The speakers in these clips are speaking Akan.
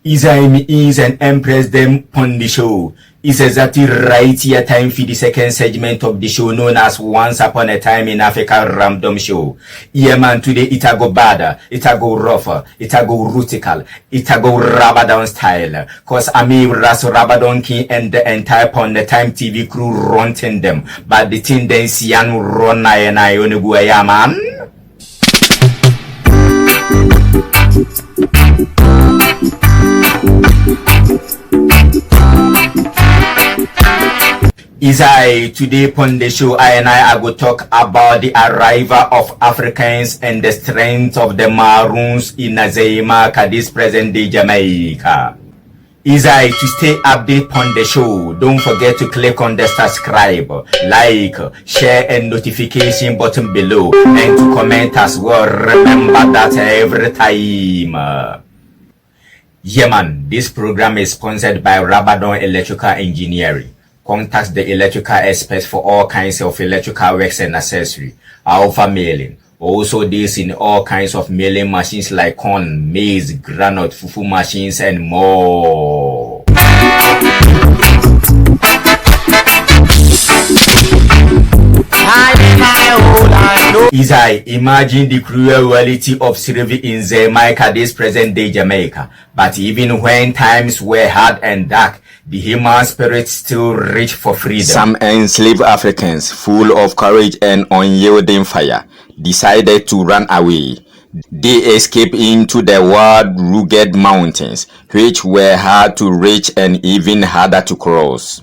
Is an empress them on the show. It's exactly right here time for the second segment of the show known as Once Upon a Time in Africa Random Show. Yeah man, today it a go bad, it a go rougher, it a go rutical, it a go Rabadon style. Cause Ami Ras Rabadon King and the entire on the time TV crew running them. But the thing then sian run na and I only go ya man. Is I today on the show I go talk about the arrival of Africans and the strength of the Maroons in Jamaica, this present day Jamaica. Is I to stay update on the show, don't forget to click on the subscribe, like, share and notification button below and to comment as well. Remember that every time. Yeah man, this program is sponsored by Rabadon Electrical Engineering. Contact the electrical experts for all kinds of electrical works and accessories. Alpha mailing. Also this in all kinds of mailing machines like corn, maize, granite, fufu machines and more. Is I imagine the cruel reality of slavery in Jamaica, this present day Jamaica. But even when times were hard and dark, the human spirit still reached for freedom. Some enslaved Africans, full of courage and unyielding fire, decided to run away. They escaped into the wild, rugged mountains, which were hard to reach and even harder to cross.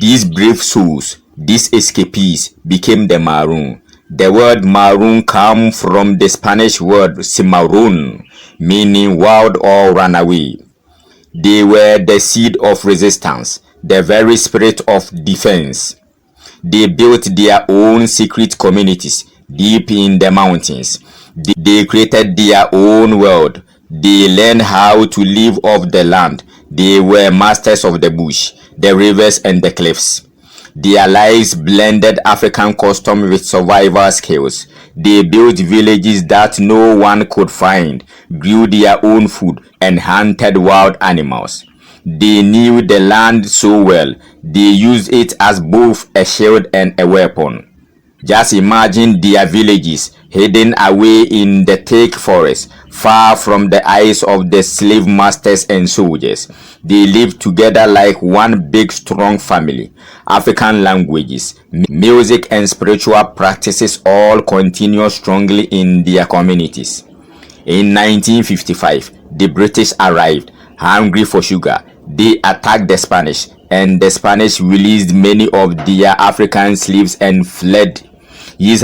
These brave souls, these escapees, became the Maroon. The word Maroon comes from the Spanish word cimarron, meaning wild or runaway. They were the seed of resistance, the very spirit of defense. They built their own secret communities deep in the mountains. They created their own world. They learned how to live off the land. They were masters of the bush, the rivers and the cliffs. Their lives blended African custom with survival skills. They built villages that no one could find, grew their own food, and hunted wild animals. They knew the land so well, they used it as both a shield and a weapon. Just imagine their villages hidden away in the thick forest, far from the eyes of the slave masters and soldiers. They lived together like one big strong family. African languages, music and spiritual practices all continue strongly in their communities. In 1955, the British arrived, hungry for sugar. They attacked the Spanish, and the Spanish released many of their African slaves and fled. Yes,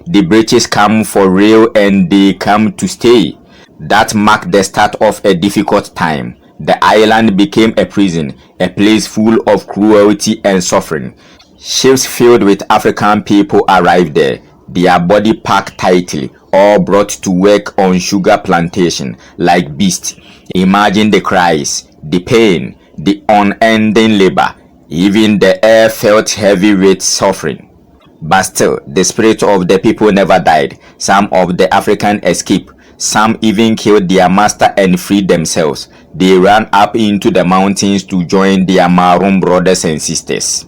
the British come for real and they come to stay. That marked the start of a difficult time. The island became a prison, a place full of cruelty and suffering. Ships filled with African people arrived there, their body packed tightly, all brought to work on sugar plantation like beasts. Imagine the cries, the pain, the unending labor. Even the air felt heavy with suffering. But still, the spirit of the people never died. Some of the Africans escaped. Some even killed their master and freed themselves. They ran up into the mountains to join their Maroon brothers and sisters.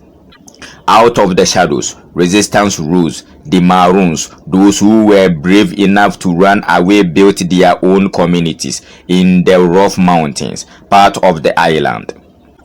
Out of the shadows, resistance rose. The Maroons, those who were brave enough to run away, built their own communities in the rough mountains, part of the island.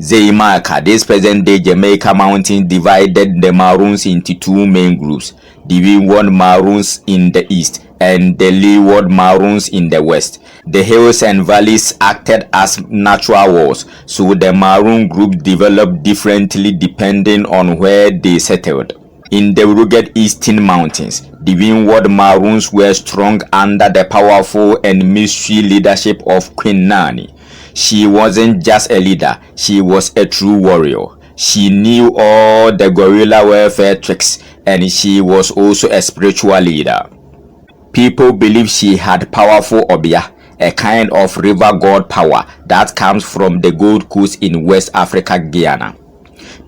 Jamaica, this present-day Jamaica mountain, divided the Maroons into two main groups, the Windward Maroons in the east and the Leeward Maroons in the west. The hills and valleys acted as natural walls, so the Maroon group developed differently depending on where they settled. In the rugged eastern mountains, the Windward Maroons were strong under the powerful and mystery leadership of Queen Nanny. She wasn't just a leader, she was a true warrior. She knew all the guerrilla warfare tricks, and she was also a spiritual leader. People believe she had powerful obia, a kind of river god power that comes from the Gold Coast in West Africa, Guyana.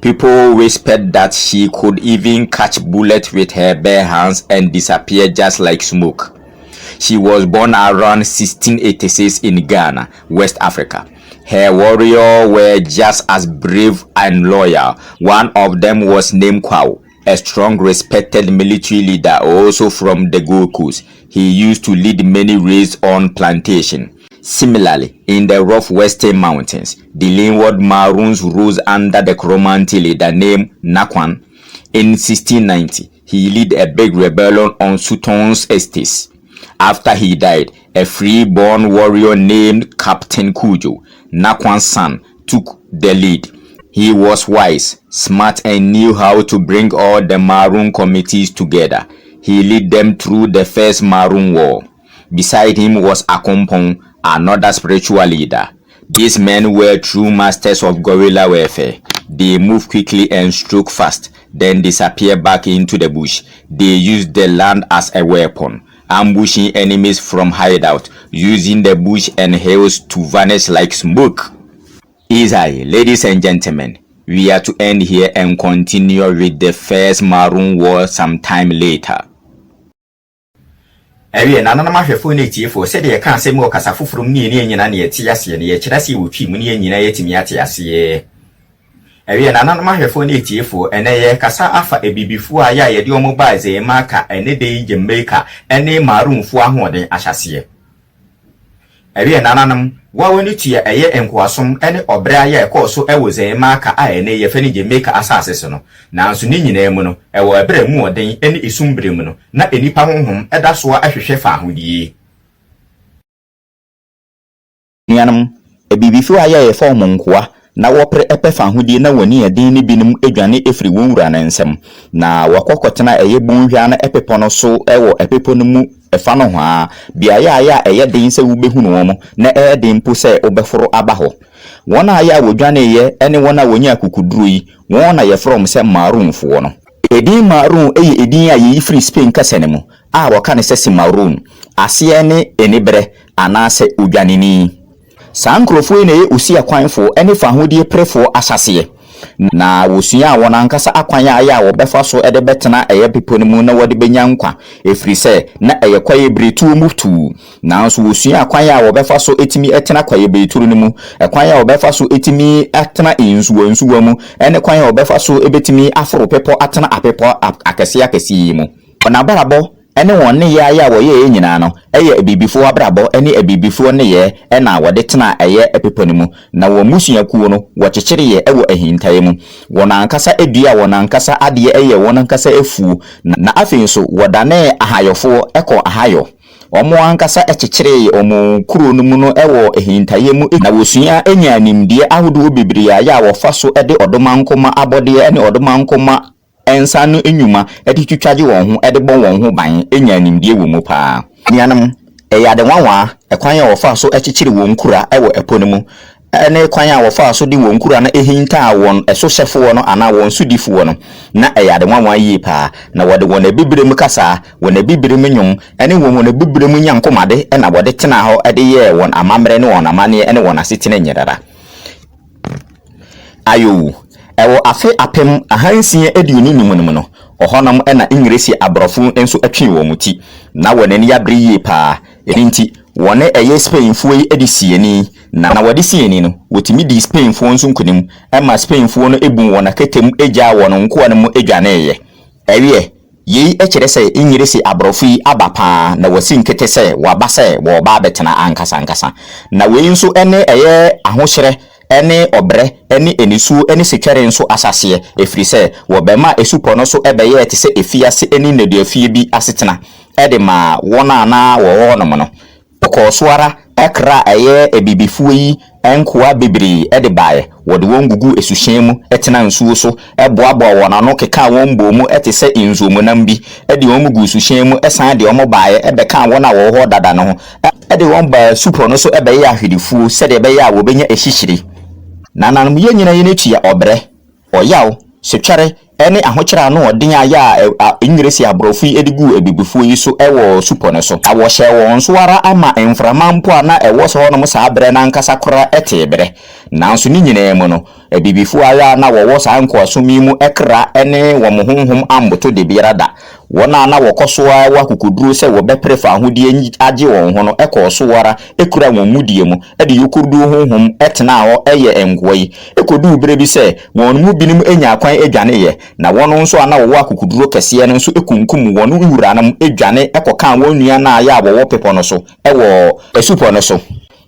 People whispered that she could even catch bullets with her bare hands and disappear just like smoke. She was born around 1686 in Ghana, West Africa. Her warriors were just as brave and loyal. One of them was named Quao, a strong, respected military leader, also from the Gold Coast. He used to lead many raids on plantation. Similarly, in the rough western mountains, the landward Maroons rose under the Coromantee leader named Nakwan. In 1690, he led a big rebellion on Sutton's estates. After he died, a free-born warrior named Captain Cudjoe, Nakwan's son, took the lead. He was wise, smart, and knew how to bring all the Maroon committees together. He led them through the First Maroon War. Beside him was Akompong, another spiritual leader. These men were true masters of guerrilla warfare. They moved quickly and struck fast, then disappeared back into the bush. They used the land as a weapon, ambushing enemies from hideout, using the bush and hills to vanish like smoke. Easy, ladies and gentlemen, we are to end here and continue with the First Maroon War sometime later. Ewie na nana mahwefo ne tiefo se de ka asem okasa foforo mni ne nyina ne yeti ase ne ye kira se wotwi mu ne nyina yetimi ate ase. Ewie na nana mahwefo ne tiefo ene ye kasa afa ebibifo a ya ye de omo baaze maka ene de Jamaica ene Maroonfo ahoden ahyase. Ewie na nanam wa woni tua eye enkoasom ene obre aya ekoso ewoze maka a ene ye fani Jamaica asase so no nanso ni nyina mu no ewo ebre mu oden ene esumbre mu no na enipa honhom eda so ahwehwe fa ahodie. Nianam ebibifo aya ye fa omonkoa na wopre epefa ahodie na woni eden ni binim edwane efri wonwura na nsem na wakokotena eye bonhwa na epepo no so ewo epepo no mu efa no ho a bia ya eye den se wubehunu wo mo na eden po se obeforo aba ho wona aya wodwane ye ene wona wonya akukuduru yi wona ye from se Maroonfo no edin Maroon eye edin a ye free Spain kasene mu a waka ne se Maroon ase ne enibre anase odwaneni sankrofo ne ye osi akwanfo ene fa hodie prefo asase na wosua won ankasa akwan aya wo befa so ede betena eye pipo ne mu na wode benya nkwa efri se na eye kwaye bretu mutu na so wosua akwan ya wo befa so etimi etena kwaye bretu ne mu ekwan ya wo befa so etimi atena insuwa mu ene kwan ya wo befa so ebetimi aforo pepo atena apepo akese mu ona barabo ene won ne ya ya wo ye nyina no eye ebibifo abrabo ene ebibifo ne ye ena wode tena eye epepo ne mu na wo musua kuo no wo kyekere ye ewo ahintaye mu won ankasa edua won ankasa ade eye won ankasa efu na afin so wodane ahayofo eko ahayo omo ankasa ekyekere ye omo kuro no mu no ewo ahintaye mu na wosua enya nimdie ahodo bibiri ya wo fa so ede odomankoma abode ene odomankoma ensa no enyuma edi twitwaje won ho edi bon won ho ban enya nimdie wo mu pa nianam eyade wanwa ekwan ya wofa so ekyekire won kura ewo epo ne mu ene kwan ya wofa so di won kura na ehinta won eso hyefo no ana won sudifo no na eyade wanwa yi pa na wode won abibirem kasa won abibirem nyum ene won abibirem nyankomade ena wode tena ho edi ye won amamre ne won amane ene won asetena nyerara ayo ewo afe apem ahansie eduonu nimu no ohonam ena ingiresi abrofo enso atwe wo muti na wonani ya briye pa enti wone eye Spain fuoi edisieni na wode sieni no wotimi di Spain fo nso nkunim ema Spain fo no ebu wona ketem eja wono nko no mu edwane ye ewie yi ekere se ingiresi abrofo yi abapa na wasi nkete se wabase wo ba betena ankasa na we nso ene eye ahohyere ene obre ene enisu ene sekere nso asase efri se wo bema esupo no so ebeye te se efiase ene nede afie bi asetena ede ma wona na wo no no okosoara ekra eye ebibifuo yi enkoa bibiri ede bae wode won gugu esuhyen mu etena nsuo so eboaboa wona no keka won bomu ete se inzumu nambi ede won gugu esuhyen mu esan de omo bae ebeka wona wo ho dada no ho ede won ba supo no so ebeye ahwedifuo se de ebeye a wo benya ehihiri nananum ye nyina ye netua obre oyaw setware ene ahokyera no odin aya ingiresi abrofo edigu ebibifo yi so ewo supo ne so awo hye won so ara ama enframa mpo ana ewo so no musa abre na nkasa kora etebre nanso ni nyina emu no ebibifo aya na wo sa nko asumi mu ekra ene wo honhom amboto de biara da wona na wokosoa wa kukuduru se wo beprefa ahudie agye won ho no ekosowara ekura won mudie mu de yokudu honhom etena ho eye engoyi ekodu bere bi se won mu binim enya akwan adwane ye na won nso ana wo akukuduru kese no nso ekunkum won wura nam adwane ekokan won nua na ya wo pepo no so ewo esupo no so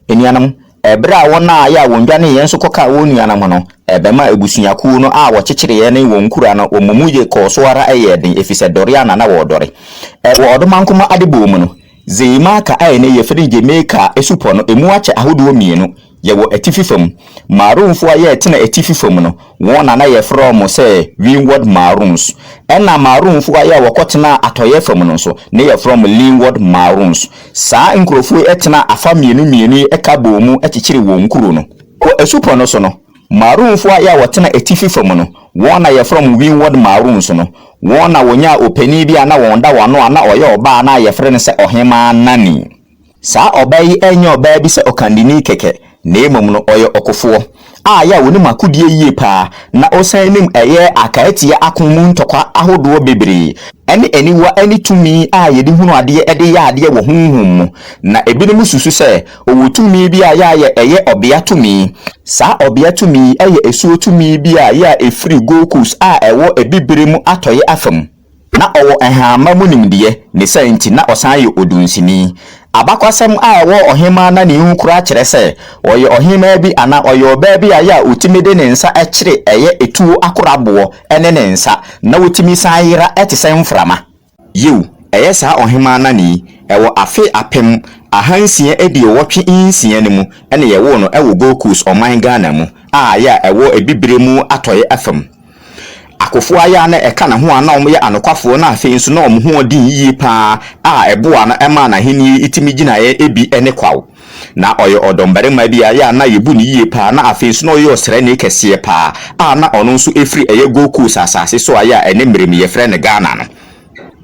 enianam ebra wona ya wondwane ye nso koka won nua nam no ebema ebusuaku no a wo kyekere ye ne won kura no omumuye kosowara eye den efise dore ana na wo dore wo odomankoma adebo mu no zeima ka ai ne ye firi Jamaica esupo no emu ache ahodo mienu ye wo atifi fam maroonfo aye etena atifi fam no wona na ye from say windward maroons ena maroonfo aye wokotena atoye fam no so ne ye from leeward maroons saa nkrofo etena afa mienu ekabo mu ekyekire won kuro no esupo no so no maroonfo aye wotena atifi fam no wona ye from windward maroons no wona wonya opani bi ana wonda wano ana oye oba na ye frɛ ne sɛ Queen Nanny saa oba yi enye oba bi sɛ okandini keke na emom no oye okofoɔ a ya woni makudie yie pa na osan nim eye akaetie akomu ntokwa ahodoɔ bebree ene eniwa eni tumi a yedi hunu ade ede ya ade wo honhom na ebinom susu sɛ owutumi bi a ya ye eye obia tumi saa obia tumi eye esuo tumi bi a ya efiri gokus a ewo ebibire mu atoye afam na owo ehama mu nimdeɛ ne sɛnti na osan ye odunsini abakwasem a ewo Queen Nanny hu kura kyerɛ sɛ oye ohima bi ana oye oba bi a ya otimide ne nsa ekyere eye etuo akorabo ene ne nsa na otimi sayira etise mframa yew eye saa Queen Nanny ewo afe apem ahansia edi wotwe insia ne mu ene ye wo no ewo gokus oman Ghana mu a ya ewo ebibire mu atoye afam akofo aya na eka na ho ana omye anokwafo na afi nso na omho odin yie pa a eboa na ema na heni itimi ginaye ebi ene kwawo na oyo odombere ma bi aya na yebu ni yie pa na afi nso na oyo sere ne kese pa a na ono nso efri eye goku sasase so aya ene mremi ye frɛ ne Ghana no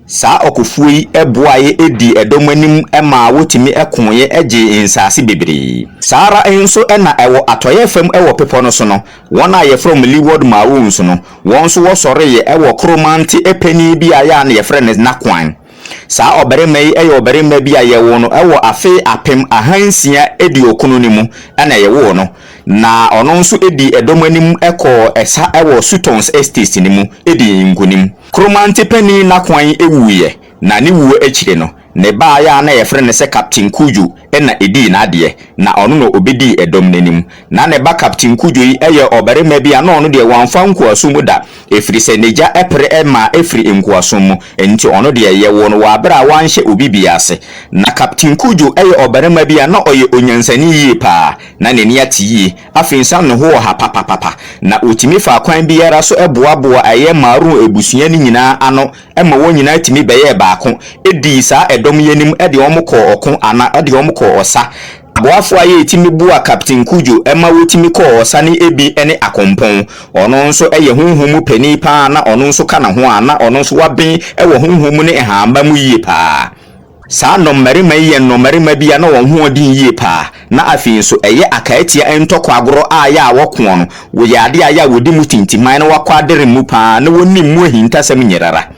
saa okofuyi eboaye edi edomanim ema wotimi ekonye eje insase bebre sara enso ena ewo atoye fam ewo pepo no so no wona ye from leeward maroons no won so wo sore ye ewo kromanti epani bi aya na ye frɛ ne nakwan saa oberema yi eyo oberema bi aye wo no ewo afe apem ahansia edi okunu ni mu ena ye wo no na ono nso edi edomanim eko esa ewo Sutons estate ni mu edi nkunim kromanti pani nakwan ewuye na ne wuo ekyire no ne ba ya na ye frɛ ne sɛ Captain Cudjoe ena edi na ade na ono no obedi edom nanim na ne ba Captain Cudjoe yi eye oberema bi ana ono de wanfa nkoaso mu da efiri sɛ neja epre ema efiri nkoaso mu enti ono de ye wo no wa bra wanhye obi biase na Captain Cudjoe eye oberema bi ana oye onyansani yie pa na ne ni atiyi afinsa no ho ha papa na otimi fa kwan biara so eboaboa aye maroon ebusua ni nyina ano ema wo nyina timi beye baako edi saa edom yenim ede omko okon ana ede omko osa aboafo aye etimi bua Captain Cudjoe ema wotimi ko osa ni ebi ene akompon ono nso eye honhom pani pa na ono nso kana ho ana ono nso waben ewo honhom ne ehamba mu yie pa saa nommerima yi nommerima bi na won ho odin yie pa na afi nso eye akaetia entoko agoro aya awokon no wo yade aya wodi mu tintiman na wakwa dere mu pa na woni mu ahintasam nyerara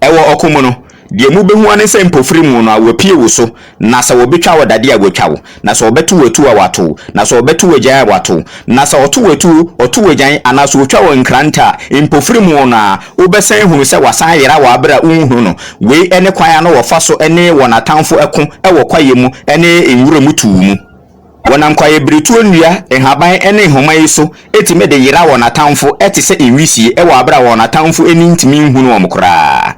ewo okomu no die mu behu ane se mpofiri mu no awapie wo so na sa wo betwa wodade agotwa wo na sa obetu wetu awato na sa obetu wagyan awato na sa otu wagyan ana so otwa wo nkranta mpofiri mu na obesen hunu se wasan yera wa abra unhunu no we ene kwan na wo fa so ene wona tamfo eko ewo kwaye mu ene enwura mu tu mu wonam kwaye britu onua enhaban ene nhoma yi so etime de yera wona tamfo etise enwisie ewo abra wona tamfo eni ntimi nhunu omkora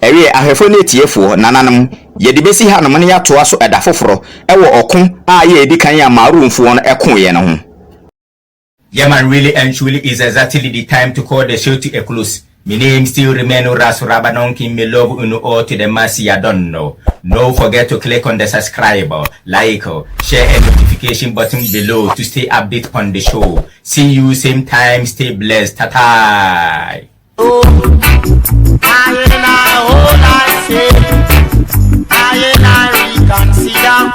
ewe ahefo ne tiefo nananam yedi besi ha no ne yato aso eda foforo ewo okun a ye edi kan ya maroonfo no ekon ye no ho. Yeah man, really and truly is exactly the time to call the show to a close. My name still remain Ras Rabanonkin, me love unu all to the mercy I don't know. No forget to click on the subscribe, like, share and notification button below to stay updated on the show. See you same time, stay blessed. Ta-ta! I reconsider.